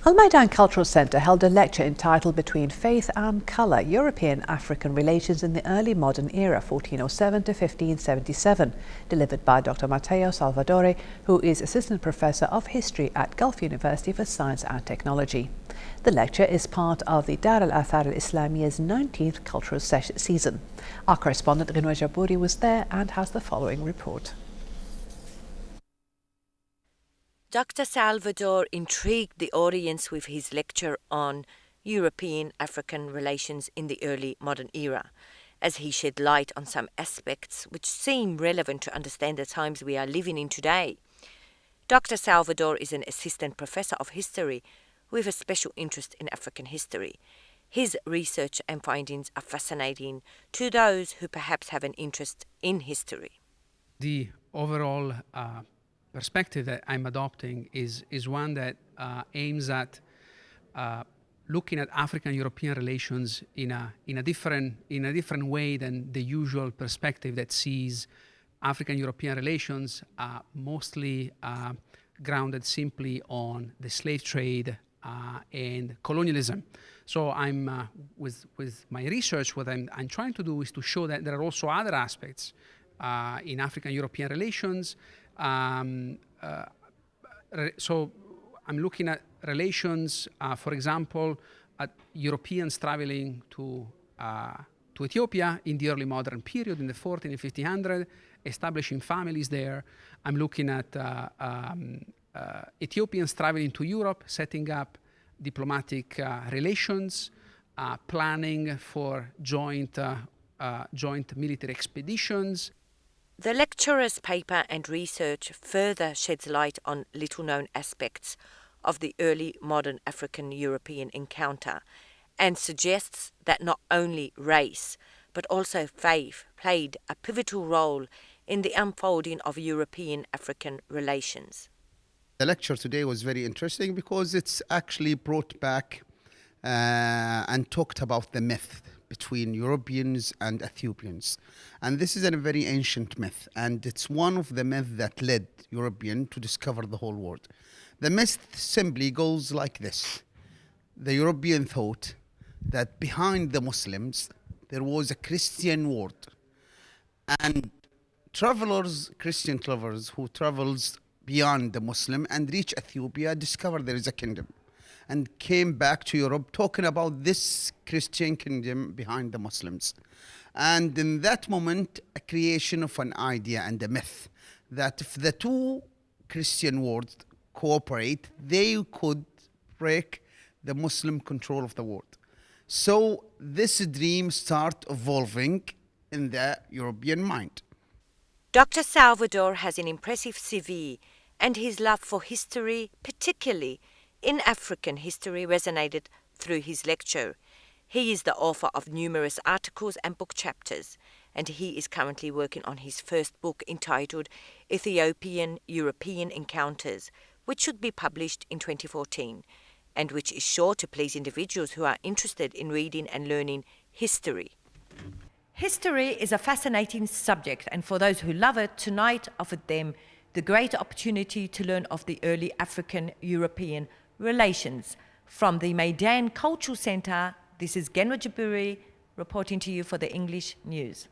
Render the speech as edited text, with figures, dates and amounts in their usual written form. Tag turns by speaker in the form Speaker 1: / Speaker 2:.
Speaker 1: Maidan Culture Centre held a lecture entitled Between Faith and Colour, European-African Relations in the Early Modern Era, 1407 to 1577, delivered by Dr. Matteo Salvadore, who is Assistant Professor of History at Gulf University for Science and Technology. The lecture is part of the Dar al-Athar al-Islamiyyah's 19th cultural season. Our correspondent Rinwa Jabouri was there and has the following report.
Speaker 2: Dr. Salvadore intrigued the audience with his lecture on European-African relations in the early modern era, as he shed light on some aspects which seem relevant to understand the times we are living in today. Dr. Salvadore is an assistant professor of history with a special interest in African history. His research and findings are fascinating to those who perhaps have an interest in history.
Speaker 3: The overall perspective that I'm adopting is one that aims at looking at African-European relations in a different way than the usual perspective that sees African-European relations mostly grounded simply on the slave trade and colonialism. So I'm with my research, what I'm trying to do is to show that there are also other aspects in African-European relations. So I'm looking at relations, for example, at Europeans traveling to Ethiopia in the early modern period, in the 14 and 1500s, establishing families there. I'm looking at Ethiopians traveling to Europe, setting up diplomatic relations, planning for joint military expeditions.
Speaker 2: The lecturer's paper and research further sheds light on little-known aspects of the early modern African-European encounter and suggests that not only race, but also faith played a pivotal role in the unfolding of European-African relations.
Speaker 4: The lecture today was very interesting because it's actually brought back and talked about the myth between Europeans and Ethiopians. And this is a very ancient myth, and it's one of the myths that led Europeans to discover the whole world. The myth simply goes like this. The European thought that behind the Muslims there was a Christian world. And Christian travelers who travels beyond the Muslim and reach Ethiopia discover there is a kingdom, and came back to Europe talking about this Christian kingdom behind the Muslims. And in that moment, a creation of an idea and a myth that if the two Christian worlds cooperate, they could break the Muslim control of the world. So this dream started evolving in the European mind.
Speaker 2: Dr. Salvadore has an impressive CV, and his love for history, particularly in African history, resonated through his lecture. He is the author of numerous articles and book chapters, and he is currently working on his first book entitled Ethiopian-European Encounters, which should be published in 2014, and which is sure to please individuals who are interested in reading and learning history. History is a fascinating subject, and for those who love it, tonight offered them the great opportunity to learn of the early African-European relations. From the Maidan Culture Centre, this is Rinwa Jabouri reporting to you for the English News.